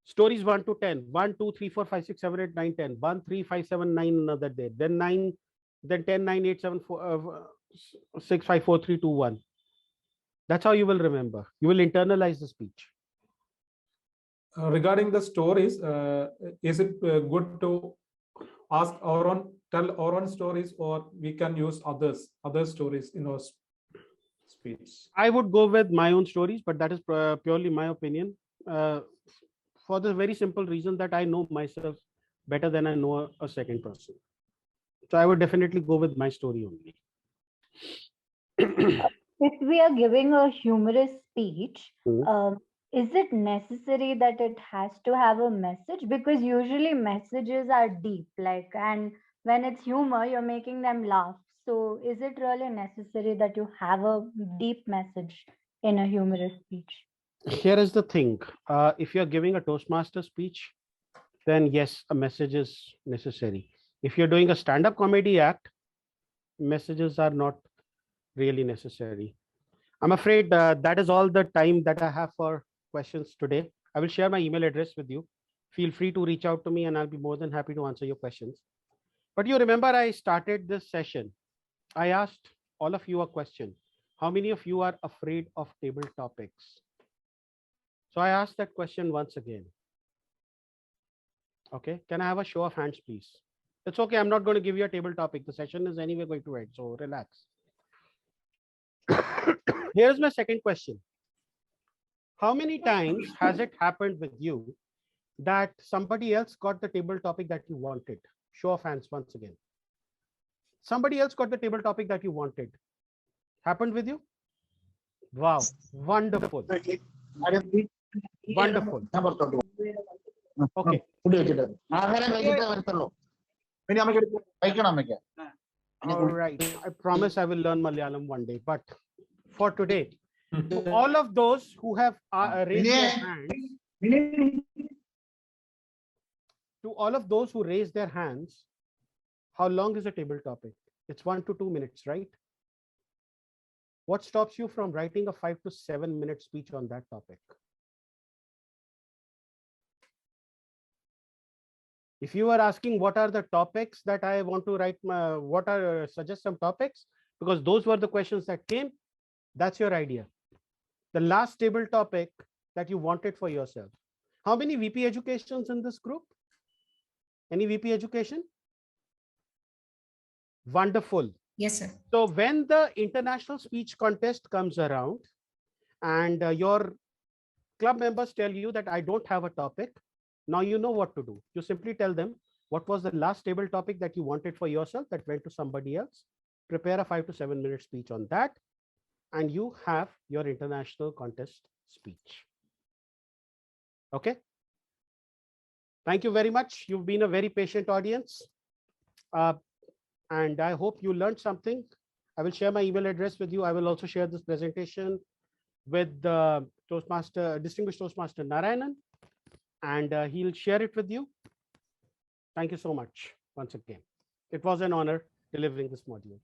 S2: Stories 1 to 10. 1, 2, 3, 4, 5, 6, 7, 8, 9, 10. 1, 3, 5, 7, 9 another day. Then 9, then 10, 9, 8, 7, 4, 6, 5, 4, 3, 2, 1. That's how you will remember. You will internalize the speech.
S1: Regarding the stories, is it good to ask tell our own stories, or we can use other stories in our speech?
S2: I would go with my own stories, but that is purely my opinion. For the very simple reason that I know myself better than I know a second person. So I would definitely go with my story only.
S10: If we are giving a humorous speech,
S2: Mhm.
S10: is it necessary that it has to have a message? Because usually messages are deep, and when it's humor, you're making them laugh. So is it really necessary that you have a deep message in a humorous speech?
S2: Here is the thing. If you're giving a Toastmaster speech, then yes, a message is necessary. If you're doing a stand-up comedy act, messages are not really necessary. I'm afraid that is all the time that I have for questions today. I will share my email address with you. Feel free to reach out to me and I'll be more than happy to answer your questions. But you remember I started this session. I asked all of you a question. How many of you are afraid of table topics? So I asked that question once again. Okay, can I have a show of hands, please? It's okay, I'm not going to give you a table topic. The session is anyway going to end, so relax. Here's my second question. How many times has it happened with you that somebody else got the table topic that you wanted? Show of hands once again. Somebody else got the table topic that you wanted. Happened with you? Wow, wonderful. Wonderful. Okay. All right. I promise I will learn Malayalam one day. But for today, to all of those who have raised their hands, to all of those who raise their hands, how long is a table topic? It's 1 to 2 minutes, right? What stops you from writing a 5 to 7 minute speech on that topic? If you are asking what are the topics that I want to write, suggest some topics, because those were the questions that came, that's your idea. The last table topic that you wanted for yourself. How many VP educations in this group? Any VP education? Wonderful.
S5: Yes, sir.
S2: So when the international speech contest comes around and your club members tell you that I don't have a topic, now you know what to do. You simply tell them what was the last table topic that you wanted for yourself that went to somebody else. Prepare a 5 to 7 minute speech on that, and you have your international contest speech. Okay. Thank you very much. You've been a very patient audience. And I hope you learned something. I will share my email address with you. I will also share this presentation with the Distinguished Toastmaster Narayanan, and he'll share it with you. Thank you so much once again. It was an honor delivering this module.